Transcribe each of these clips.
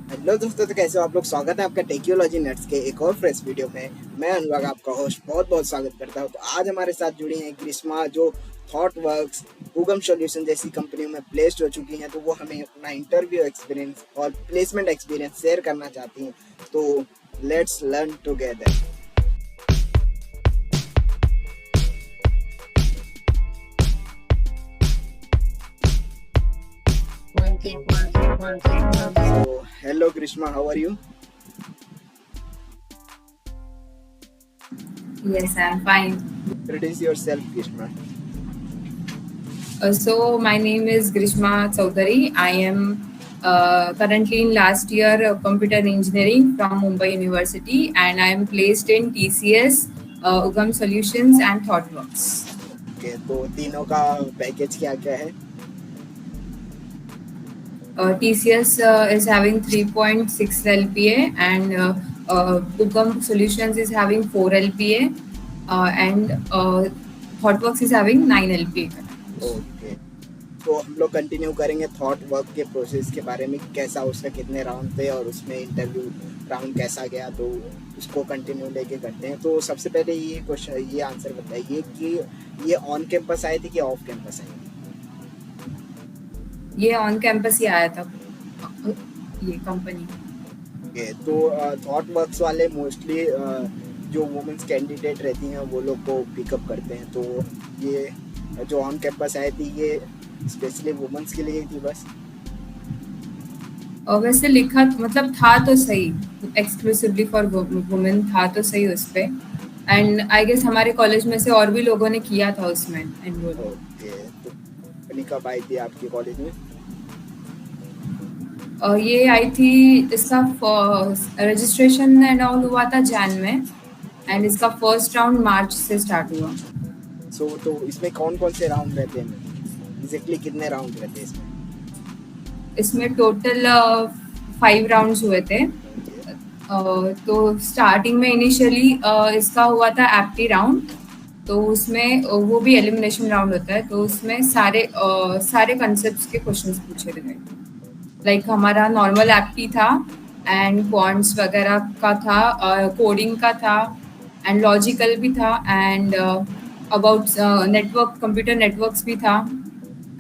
Hello दोस्तों, तो कैसे हो आप लोग। स्वागत है आपका टेक्नोलॉजी नेट्स के एक और फ्रेश वीडियो में। मैं अनुराग आपका होस्ट बहुत बहुत स्वागत करता हूं। तो आज हमारे साथ जुड़ी हैं ग्रीष्मा, जो थॉटवर्क्स, उगम सॉल्यूशन जैसी कंपनियों में प्लेस्ड हो चुकी हैं। तो वो हमें अपना इंटरव्यू एक्सपीरियंस और प्लेसमेंट एक्सपीरियंस शेयर करना चाहती हैं। तो let's learn together. So hello Grishma, how are you? Yes, I'm fine. Introduce yourself, Grishma. So my name is Grishma Chaudhary. I am currently in last year of computer engineering from Mumbai University, and I am placed in TCS, Ugam Solutions, and ThoughtWorks. Okay, तो तीनों का package क्या क्या है? TCS is having 3.6 LPA, and Ugam Solutions is having 4 LPA, and ThoughtWorks is having 9 LPA. Okay, तो हम लोग continue करेंगे थॉट वर्क के प्रोसेस के बारे में, कैसा उसका कितने राउंड थे और उसमें इंटरव्यू राउंड कैसा गया। तो उसको कंटिन्यू लेके करते हैं। तो सबसे पहले ये क्वेश्चन, ये आंसर बताइए कि ये ऑन कैंपस आए थे कि ऑफ कैंपस आए थे? ये ऑन कैंपस ही आया था, ये कंपनी। ओके, तो थॉट वर्क्स वाले मोस्टली जो वुमेन्स कैंडिडेट रहती हैं वो लोग को पिकअप करते हैं। तो ये जो ऑन कैंपस आई थी, ये स्पेशली वुमेन्स के लिए थी बस? और वैसे लिखा मतलब था तो सही, एक्सक्लूसिवली फॉर वुमेन था तो सही उस पे। एंड आई गेस हमारे कॉलेज में से और भी लोगों ने किया था उसमें एनरोल। ओके, तो कंपनी कब आई थी आपके कॉलेज में? और ये आई थी, इसका रजिस्ट्रेशन एंड ऑल हुआ था जैन में, एंड इसका फर्स्ट राउंड मार्च से स्टार्ट हुआ। तो इसमें कौन कौन से राउंड रहते हैं? एग्जैक्टली कितने राउंड रहते हैं इसमें? इसमें टोटल 5 राउंड्स हुए थे। तो स्टार्टिंग में इनिशियली इसका हुआ था एप्टी राउंड। तो उसमें वो भी एलिमिनेशन राउंड होता है, तो उसमें सारे कंसेप्ट्स के क्वेश्चंस पूछे गए। लाइक हमारा नॉर्मल एप्टी था, एंड क्वांट्स वगैरह का था, कोडिंग का था, एंड लॉजिकल भी था, and about network, computer networks भी था,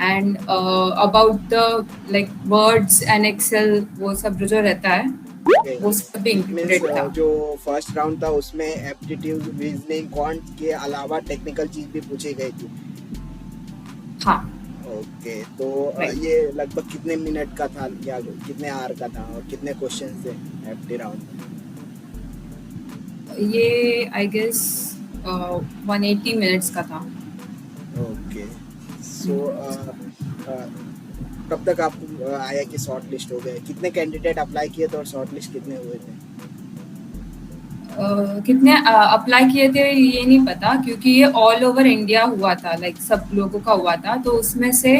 and about the like words and Excel, वो सब जो रहता है वो सब भी मीन्स इंक्लूडेड था। जो फर्स्ट राउंड था उसमें एप्टीट्यूड, रीजनिंग, क्वांट के अलावा टेक्निकल चीज भी पूछी गई थी? हाँ, ओके, तो राइट। ये लगभग कितने मिनट का था, या कितने आवर का था, और कितने क्वेश्चन थे एप्टी राउंड? ये आई गेस 180 मिनट्स का था। ओके, सो कब तक आपको आया कि शॉर्ट लिस्ट हो गए? कितने कैंडिडेट अप्लाई किए थे और शॉर्ट लिस्ट कितने हुए थे? कितने अप्लाई किए थे ये नहीं पता, क्योंकि ये ऑल ओवर इंडिया हुआ था, लाइक सब लोगों का हुआ था। तो उसमें से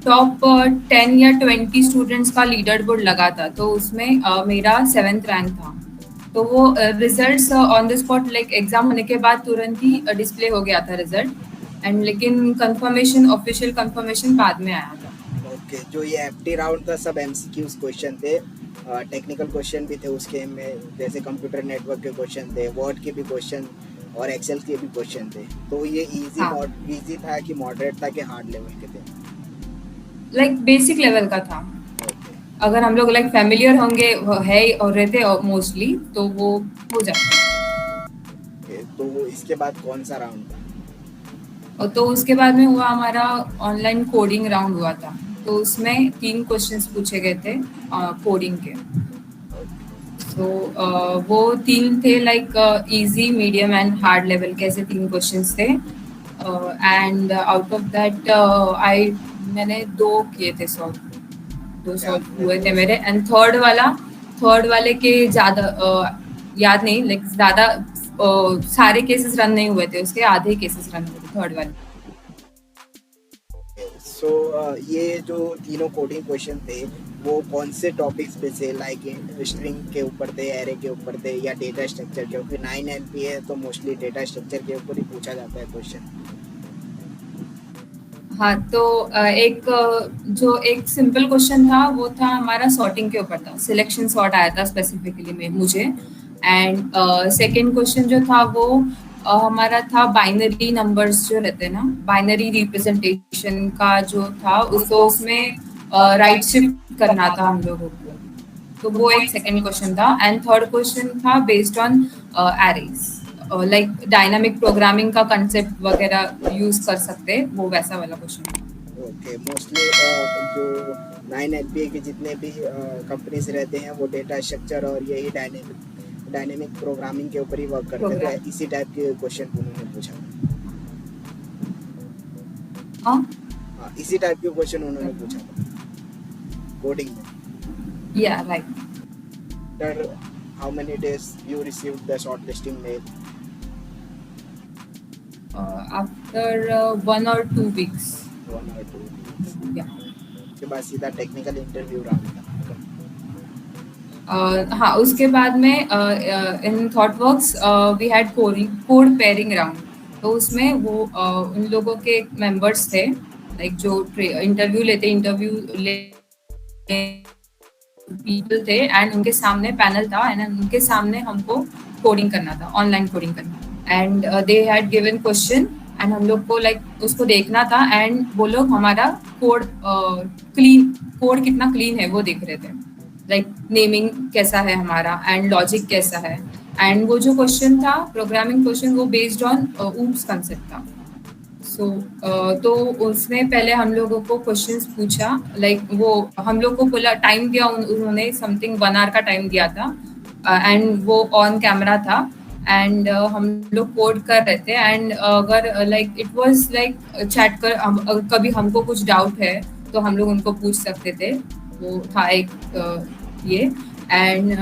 टॉप 10 या 20 स्टूडेंट्स का लीडर बोर्ड लगा था, तो उसमें मेरा 7th रैंक था। तो वो results on the spot, like exam होने के बाद तुरंत ही डिस्प्ले हो गया था रिजल्ट, एंड लेकिन कंफर्मेशन, ऑफिशियल कंफर्मेशन बाद में आया था। ओके, जो ये एप्टी राउंड था सब एमसीक्यूज क्वेश्चन थे, टेक्निकल क्वेश्चन भी थे उसके में, जैसे कंप्यूटर नेटवर्क के क्वेश्चन थे, वर्ड के भी क्वेश्चन और एक्सेल के भी क्वेश्चन थे। तो ये हाँ, इजी था कि मॉडरेट था कि हार्ड लेवल के थे? लाइक बेसिक लेवल का था। ओके, अगर हम लोग लाइक फैमिलियर होंगे, है और रहते मोस्टली, तो वो हो जाता है। तो इसके बाद कौन सा राउंड था? और तो उसके बाद में हुआ हमारा ऑनलाइन कोडिंग राउंड हुआ था। तो उसमें 3 क्वेश्चंस पूछे गए थे कोडिंग के। तो वो 3 थे, like easy, medium and hard level के, ऐसे 3 क्वेश्चंस थे। And out of that I मैंने 2 किए थे सॉल्व, 2 ओके, सॉल्व आपने हुए थे दो मेरे। सॉल्व एंड किए। थर्ड वाले के ज़्यादा याद नहीं, लाइक ज़्यादा सारे केसेस रन नहीं हुए थे, उसके आधे केसेस रन हुए थे थर्ड वाले। सो ये जो तीनों कोडिंग क्वेश्चन थे वो कौन से टॉपिक्स पे से, लाइक स्ट्रिंग के ऊपर थे, एरे के ऊपर थे, या डेटा स्ट्रक्चर के? क्योंकि 9 एलपी है तो मोस्टली डेटा स्ट्रक्चर के ऊपर ही पूछा जाता है क्वेश्चन। हाँ, तो जो एक सिंपल क्वेश्चन था वो था हमारा सॉर्टिंग के ऊपर था, सिलेक्शन सॉर्ट आया था स्पेसिफिकली में मुझे। एंड सेकंड क्वेश्चन जो था वो हमारा था बाइनरी नंबर्स जो रहते हैं ना, बाइनरी रिप्रेजेंटेशन का जो था उसको उसमें राइट शिफ्ट करना था हम लोगों को। तो वो एक सेकंड क्वेश्चन था एंड थर्ड क्वेश्चन था based on arrays, like dynamic programming का कंसेप्ट वगैरह यूज कर सकते हैं, वो वैसा वाला क्वेश्चन था। ओके, मोस्टली जो 9 LPA के जितने भी कंपनीज रहते हैं वो डेटा स्ट्रक्चर और यही डायनेमिक प्रोग्रामिंग के ऊपर ही वर्क करते हैं, तो इसी टाइप के क्वेश्चन उन्होंने पूछा। हाँ, हाँ, इसी टाइप के क्वेश्चन उन्होंने पूछा था कोडिंग में। या right. After how many days you received the shortlisting mail? After 1 or 2 weeks। 1 or 2 weeks. या उसके बाद सीधा टेक्निकल इंटरव्यू राउंड था। हाँ, उसके बाद में in ThoughtWorks we had code pairing round. तो उसमें वो उन लोगों के मेंबर्स थे, लाइक जो इंटरव्यू ले पीपल थे एंड उनके सामने पैनल था एंड उनके सामने हमको कोडिंग करना था, ऑनलाइन कोडिंग करना। And they had given question and हम लोग को लाइक उसको देखना था एंड वो लोग हमारा कोड कितना क्लीन है वो देख रहे थे, लाइक नेमिंग कैसा है हमारा एंड लॉजिक कैसा है। एंड वो जो क्वेश्चन था प्रोग्रामिंग क्वेश्चन वो बेस्ड ऑन ऊप्स कंसेप्ट था। तो उसमें पहले हम लोगों को क्वेश्चंस पूछा, लाइक वो हम लोग को बोला टाइम दिया, उन्होंने समथिंग 1 hour का टाइम दिया था एंड वो ऑन कैमरा था एंड हम लोग कोड कर रहे थे। एंड अगर like it was like chat कर कभी हमको कुछ डाउट है तो हम लोग उनको पूछ सकते थे, वो था एक ये। एंड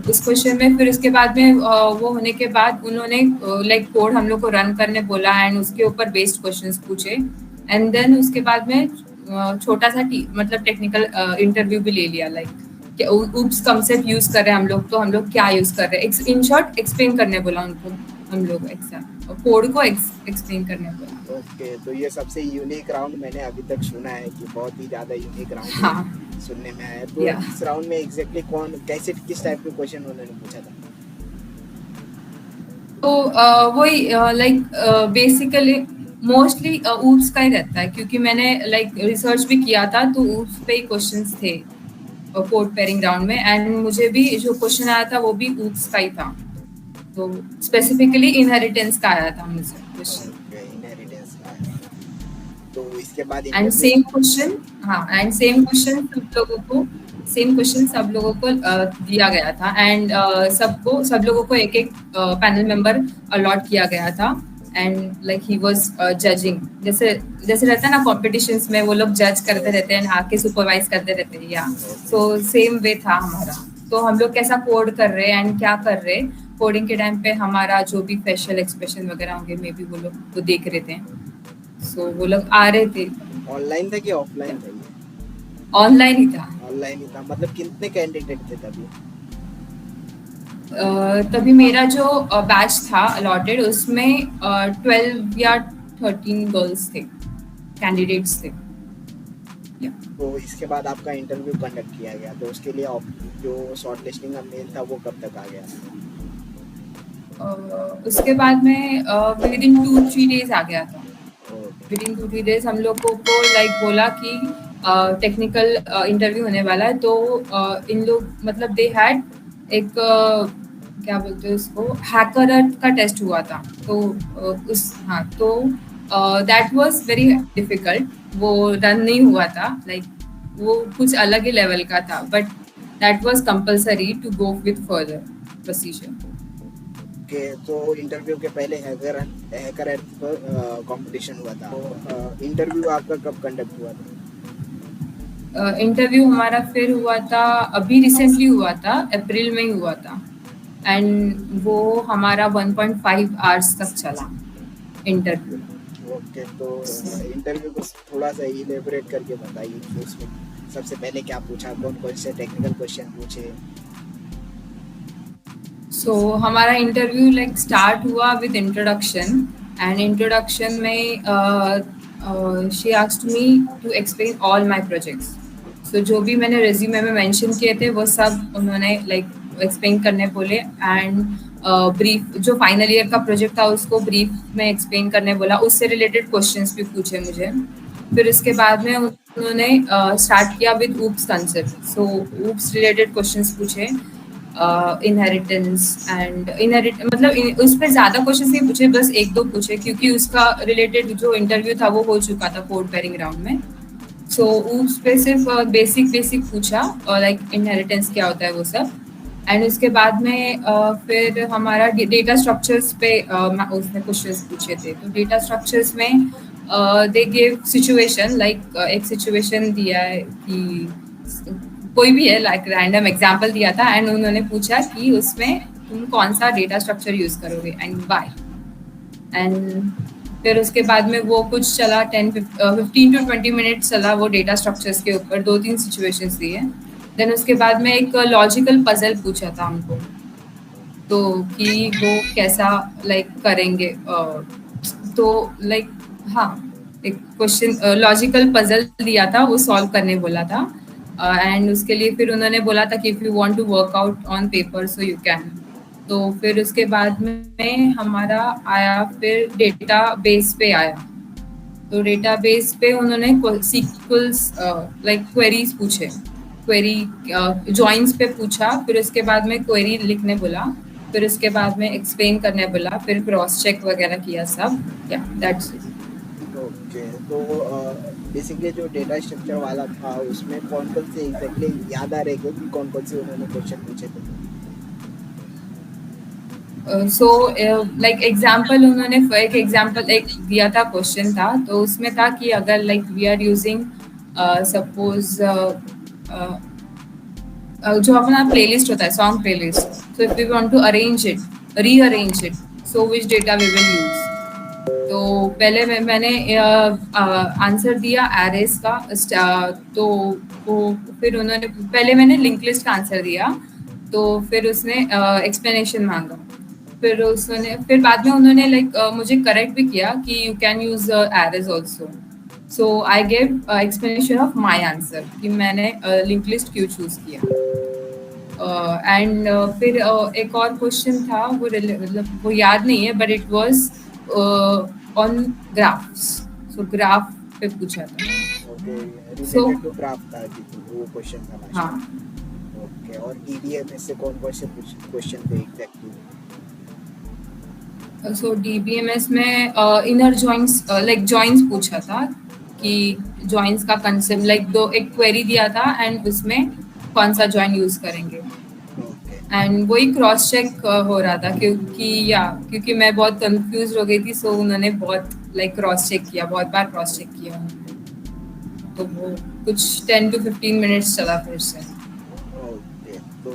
उस क्वेश्चन में फिर उसके बाद में वो होने के बाद उन्होंने लाइक कोड हम लोग को रन करने बोला एंड उसके ऊपर बेस्ड क्वेश्चंस पूछे। एंड देन उसके बाद में छोटा सा मतलब टेक्निकल इंटरव्यू भी ले लिया, लाइक ऊप्स कंसेप्ट यूज कर रहे हैं हम लोग तो हम लोग क्या यूज कर रहे हैं, इन शॉर्ट एक्सप्लेन करने बोला उनको, हम लोग कोड को एक्सप्लेन करने बोला। ओके, तो ये सबसे यूनिक राउंड मैंने अभी तक सुना है कि बहुत ही ज्यादा यूनिक राउंड हाँ, सुनने में आया। तो इस राउंड में एग्जैक्टली कौन कैसे किस टाइप के क्वेश्चन उन्होंने पूछा था? तो वही लाइक बेसिकली मोस्टली ऊप्स का ही रहता है, क्योंकि मैंने लाइक रिसर्च भी किया था तो ऊप्स पे ही क्वेश्चंस थे कोड पेयरिंग राउंड में। एंड मुझे भी जो क्वेश्चन आया था वो भी ऊप्स का ही था, तो स्पेसिफिकली इनहेरिटेंस का आया था मुझे क्वेश्चन। इनहेरिटेंस का है। तो इसके बाद एंड सेम क्वेश्चन, हाँ, एंड सेम क्वेश्चन सब लोगों को दिया गया था एंड सब लोगों को एक एक पैनल मेंबर अलॉट किया गया था and like he was judging, जैसे जैसे रहता है ना कॉम्पिटिशन्स में वो लोग जज करते रहते हैं, आके सुपरवाइज करते रहते हैं, या सो सेम वे था हमारा। तो हम लोग कैसा कोड कर रहे हैं एंड क्या कर रहे हैं, कोडिंग के टाइम पे हमारा जो भी फेशियल एक्सप्रेशन वगैरह होंगे मे बी वो लोग तो देख रहे थे। सो वो लोग आ रहे थे। ऑनलाइन था कि ऑफलाइन था? ऑनलाइन ही था। ऑनलाइन ही था। मतलब कितने कैंडिडेट थे तभी? तभी मेरा जो बैच था अलॉटेड उसमें 12 या 13 गर्ल्स थे, कैंडिडेट्स थे। तो इसके बाद आपका इंटरव्यू कंडक्ट किया गया, तो उसके लिए जो शॉर्ट लिस्टिंग का मेल था वो कब तक आ गया? उसके बाद में विद इन 2-3 डेज आ गया था। विद इन 2-3 डेज हम लोग को लाइक बोला कि टेक्निकल इंटरव्यू होने वाला है। तो इन लोग मतलब दे हैड एक क्या बोलते हैं उसको, हैकर का टेस्ट हुआ था। तो तो दैट वाज वेरी डिफिकल्ट, वो रन नहीं हुआ था, लाइक वो कुछ अलग ही लेवल का था, but that was compulsory to go with further procedure. Okay, तो इंटरव्यू के पहले हैकर कंपटीशन हुआ था। तो इंटरव्यू आपका कब कंडक्ट हुआ था? इंटरव्यू हमारा फिर हुआ था, अभी रिसेंटली हुआ था, अप्रैल में ही हुआ था एंड वो हमारा 1.5 आवर्स तक चला इंटरव्यू। ओके, तो इंटरव्यू को थोड़ा सा इलेबोरेट करके बताइए कि उसमें सबसे पहले क्या पूछा, कौन कौन से टेक्निकल क्वेश्चन पूछे? सो हमारा इंटरव्यू लाइक स्टार्ट हुआ विद इंट्रोडक्शन एंड इंट्रोडक्शन में she asked me to explain all my projects. So जो भी मैंने रिज्यूमे में मेंशन किए थे वो सब उन्होंने लाइक एक्सप्लेन करने बोले। एंड ब्रीफ जो फाइनल ईयर का प्रोजेक्ट था उसको ब्रीफ में एक्सप्लेन करने बोला, उससे रिलेटेड क्वेश्चंस भी पूछे मुझे। फिर उसके बाद में उन्होंने स्टार्ट किया with oops concept. So oops related questions पूछे, इनहेरिटेंस एंड इनहेरिट मतलब उस पर ज़्यादा क्वेश्चन नहीं पूछे, बस एक दो पूछे क्योंकि उसका रिलेटेड जो इंटरव्यू था वो हो चुका था कोड पेयरिंग राउंड में। सो उस पे सिर्फ बेसिक बेसिक पूछा, लाइक इनहेरिटेंस क्या होता है वो सब। एंड उसके बाद में फिर हमारा डेटा स्ट्रक्चर्स पे उसने क्वेश्चंस पूछे थे। तो डेटा स्ट्रक्चर्स में दे गिव सिचुएशन, लाइक एक सिचुएशन दिया है कि कोई भी है, लाइक रैंडम एग्जांपल दिया था एंड उन्होंने पूछा कि उसमें तुम कौन सा डेटा स्ट्रक्चर यूज करोगे एंड व्हाई। एंड फिर उसके बाद में वो कुछ चला 15 to 20 मिनट्स चला वो डेटा स्ट्रक्चर्स के ऊपर, 2-3 सिचुएशंस दिए। देन उसके बाद में एक लॉजिकल पजल पूछा था हमको, तो कि वो कैसा लाइक करेंगे। तो लाइक हाँ, एक क्वेश्चन लॉजिकल पजल दिया था, वो सॉल्व करने बोला था। एंड उसके लिए फिर उन्होंने बोला था कि if you want to work out on paper so you can. तो फिर उसके बाद में हमारा आया फिर डेटा बेस पे आया। तो डेटाबेस पे उन्होंने सीक्वल्स लाइक क्वेरीज पूछे, क्वेरी जॉइंस पे पूछा, फिर उसके बाद में क्वेरी लिखने बोला, फिर उसके बाद में एक्सप्लेन करने बोला, फिर क्रॉस चेक वगैरह किया सब। या दैट्स इट। ओके, तो बेसिकली जो डेटा स्ट्रक्चर वाला था उसमें कौन कौन से एग्जैक्टली याद आ रहे हैं कि कौन कौन से उन्होंने क्वेश्चन पूछे थे? सो लाइक एग्जांपल उन्होंने एक एग्जांपल एक दिया था, क्वेश्चन था, तो उसमें था कि अगर like we are using suppose जो अपना प्लेलिस्ट होता है, song playlist, so if we want to arrange it, rearrange it, so which data we will use. तो पहले मैंने आंसर दिया एरेस का। तो वो फिर उन्होंने पहले मैंने लिंक लिस्ट का आंसर दिया, तो फिर उसने एक्सप्लेनेशन मांगा। फिर उसने फिर बाद में उन्होंने लाइक मुझे करेक्ट भी किया कि you can use arrays also. So I gave explanation of my answer कि मैंने लिंक लिस्ट क्यों चूज किया। एंड फिर एक और क्वेश्चन था, वो मतलब वो याद नहीं है, but it was on graphs. So graph पे पूछा था। Okay, So- related to graph था कि वो क्वेश्चन था लास्ट हाँ, में। ओके, और डीबीएमएस से कौन कौन से क्वेश्चन थे एग्जैक्टली? सो डीबीएमएस में इनर जॉइंट्स, लाइक जॉइंट्स पूछा था कि जॉइंट्स का कंसेप्ट, लाइक दो एक क्वेरी दिया था एंड उसमें कौन सा जॉइन यूज करेंगे। ओके, एंड वही क्रॉस चेक हो रहा था क्योंकि मैं बहुत कंफ्यूज हो गई थी। सो उन्होंने बहुत लाइक क्रॉस चेक किया, बहुत बार क्रॉस चेक किया उन्होंने। तो वो कुछ 10 to 15 मिनट्स चला फिर से। ओके, तो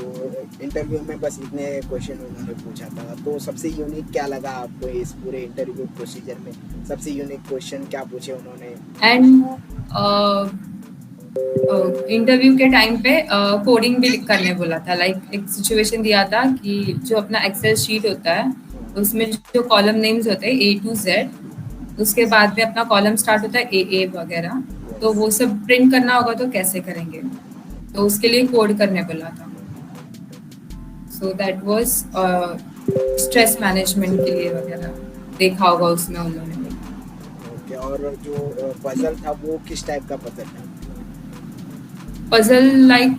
इंटरव्यू में बस इतने क्वेश्चन उन्होंने पूछा था। तो सबसे यूनिक क्या लगा आपको इस पूरे इंटरव्यू प्रोसीजर में? सबसे यूनिक क्वेश्चन क्या पूछे उन्होंने? एंड इंटरव्यू के टाइम पे कोडिंग भी करने बोला था। लाइक एक सिचुएशन दिया था कि जो अपना एक्सेल शीट होता है उसमें जो कॉलम नेम्स होते हैं A to Z, उसके बाद में अपना कॉलम स्टार्ट होता है AA वगैरह, तो वो सब प्रिंट करना होगा तो कैसे करेंगे, तो उसके लिए कोड करने बोला था। So that was stress management के लिए वगैरह देखा होगा उसमें उन्होंने। ओके, और जो पजल था वो किस टाइप का पजल था? पजल लाइक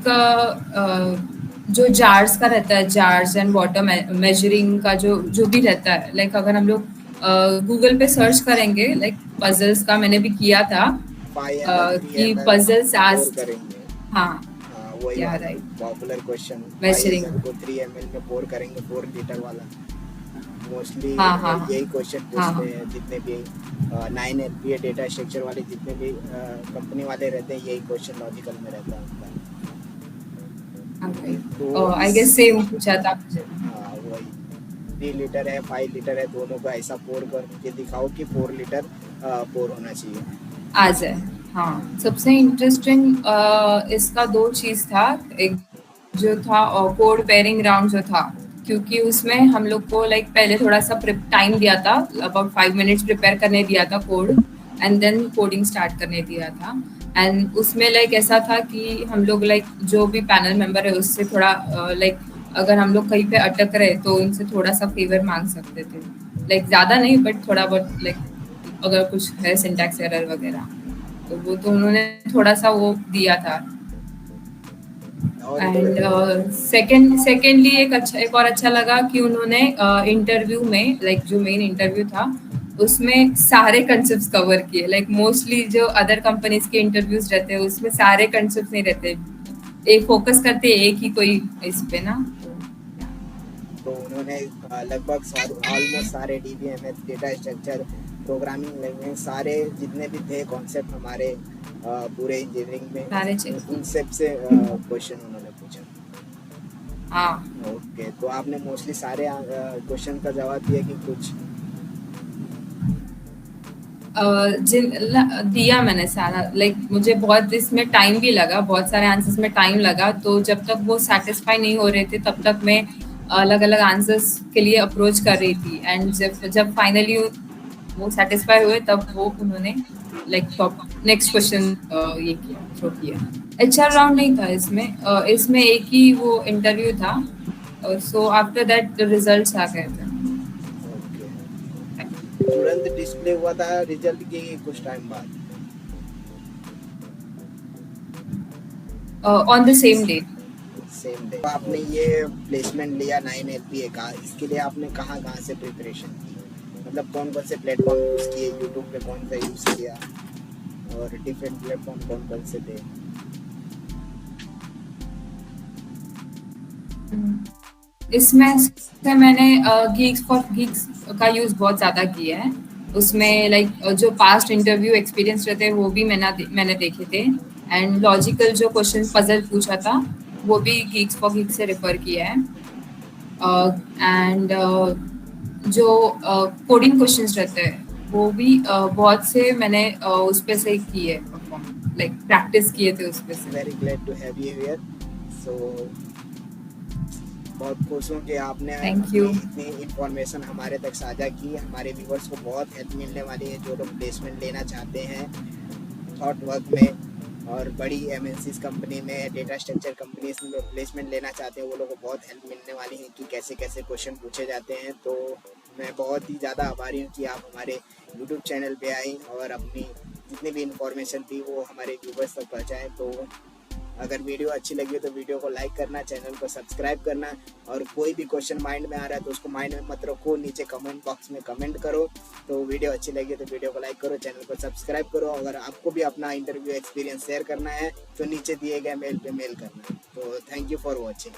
जो जार्स का रहता है, जार्स एंड वाटर मेजरिंग का जो भी रहता है, लाइक अगर हम लोग गूगल पे सर्च करेंगे लाइक पजल्स का, मैंने भी किया था 5 ml 3 कि ml पजल्स पोर आज करेंगे। हाँ हाँ, वही या वाला right popular question, 5 measuring. ml को 3 ml में पोर करेंगे, 4 लीटर वाला। मोस्टली हाँ हाँ यही क्वेश्चन हाँ पूछते हाँ हैं जितने भी 9 LPA डेटा स्ट्रक्चर वाले जितने भी कंपनी वाले रहते हैं, यही क्वेश्चन लॉजिकल में रहता है उनका। तो आई गेस सेम पूछा था मुझे। हाँ, वही 3 लीटर है 5 लीटर है, दोनों को ऐसा पोर करके दिखाओ कि 4 लीटर पोर होना चाहिए। आ जाए। हाँ, सबसे इंटरेस्टिंग इसका दो चीज था। एक जो था कोड पेयरिंग राउंड जो था, क्योंकि उसमें हम लोग को लाइक पहले थोड़ा सा टाइम दिया था, अबाउट 5 मिनट्स प्रिपेयर करने दिया था code. And then coding start करने दिया था। एंड उसमें लाइक ऐसा था कि हम लोग लाइक जो भी पैनल मेंबर है उससे थोड़ा लाइक अगर हम लोग कहीं पे अटक रहे तो उनसे थोड़ा सा फेवर मांग सकते थे, लाइक ज़्यादा नहीं बट थोड़ा बहुत, लाइक अगर कुछ है सिंटैक्स एरर वगैरह तो वो तो उन्होंने थोड़ा सा वो दिया था। और एंड सेकेंडली एक और अच्छा लगा कि उन्होंने इंटरव्यू में लाइक जो मेन इंटरव्यू था उसमें सारे कंसेप्ट कवर किए। लाइक मोस्टली जो अदर कंपनीज के इंटरव्यूज रहते हैं उसमें सारे कंसेप्ट नहीं रहते, एक फोकस करते एक ही कोई इस पे ना। तो उन्होंने लगभग ऑलमोस्ट सारे DBMS, data structure, programming language, सारे जितने भी थे कॉन्सेप्ट हमारे पूरे इंजीनियरिंग सारे में, चेक उन सब से क्वेश्चन उन्होंने पूछा। हाँ। ओके, तो आपने मोस्टली सारे क्वेश्चन का जवाब दिया कि कुछ? दिया मैंने सारा, लाइक मुझे बहुत इसमें टाइम भी लगा, बहुत सारे आंसर्स में टाइम लगा, तो जब तक वो सेटिस्फाई नहीं हो रहे थे तब तक मैं अलग अलग आंसर्स के लिए अप्रोच कर रही थी। एंड जब जब फाइनली वो सेटिस्फाई हुए तब वो उन्होंने लाइक टॉप नेक्स्ट क्वेश्चन ये किया, थ्रो किया। एचआर राउंड नहीं था इसमें, इसमें एक ही वो इंटरव्यू था, सो आफ्टर दैट रिजल्ट्स आ गए थे। ओके, तुरंत डिस्प्ले हुआ था रिजल्ट की कुछ टाइम बाद? On the same day. Same day. आपने ये प्लेसमेंट लिया 9LPA का, इसके लिए आपने कहाँ कहाँ से प्रिपरेशन की? मतलब कौन कौन से प्लेटफॉर्म यूज़ किए, यूट्यूब पे कौन सा यूज़ किया, और डिफरेंट प्लेटफॉर्म कौन कौन से थे? इसमें से मैंने गीक्स फॉर गीक्स का यूज़ बहुत ज़्यादा किया है। उसमें लाइक जो पास्ट इंटरव्यू एक्सपीरियंस रहते हैं वो भी मैंने देखे थे। एंड लॉजिकल जो क्वेश्चन पजल पूछा था वो भी गीक्स फॉर गीक्स से रेफर किया है। एंड जो कोडिंग क्वेश्चंस रहते हैं वो भी बहुत से मैंने उस पे से किए, लाइक प्रैक्टिस किए थे उस पे से। Very glad to have you here. So बहुत खुश हूँ कि आपने थैंक यू। इतनी इंफॉर्मेशन हमारे तक साझा की। हमारे व्यूवर्स को बहुत हेल्प मिलने वाली है जो लोग प्लेसमेंट लेना चाहते हैं थॉट वर्क में, और बड़ी एमएनसीज कंपनी में, डेटा स्ट्रक्चर कंपनीज में प्लेसमेंट लेना चाहते हैं वो लोगों को बहुत हेल्प मिलने वाली है कि कैसे कैसे क्वेश्चन पूछे जाते हैं। तो मैं बहुत ही ज़्यादा आभारी हूँ कि आप हमारे यूट्यूब चैनल पे आई और अपनी जितनी भी इंफॉर्मेशन थी वो हमारे व्यूवर्स तक पहुँचाएँ। तो अगर वीडियो अच्छी लगी तो वीडियो को लाइक करना, चैनल को सब्सक्राइब करना, और कोई भी क्वेश्चन माइंड में आ रहा है तो उसको माइंड में मत रखो, नीचे कमेंट बॉक्स में कमेंट करो। तो वीडियो अच्छी लगी तो वीडियो को लाइक करो, चैनल को सब्सक्राइब करो। अगर आपको भी अपना इंटरव्यू एक्सपीरियंस शेयर करना है तो नीचे दिए गए मेल पे मेल करना। तो थैंक यू फॉर वॉचिंग।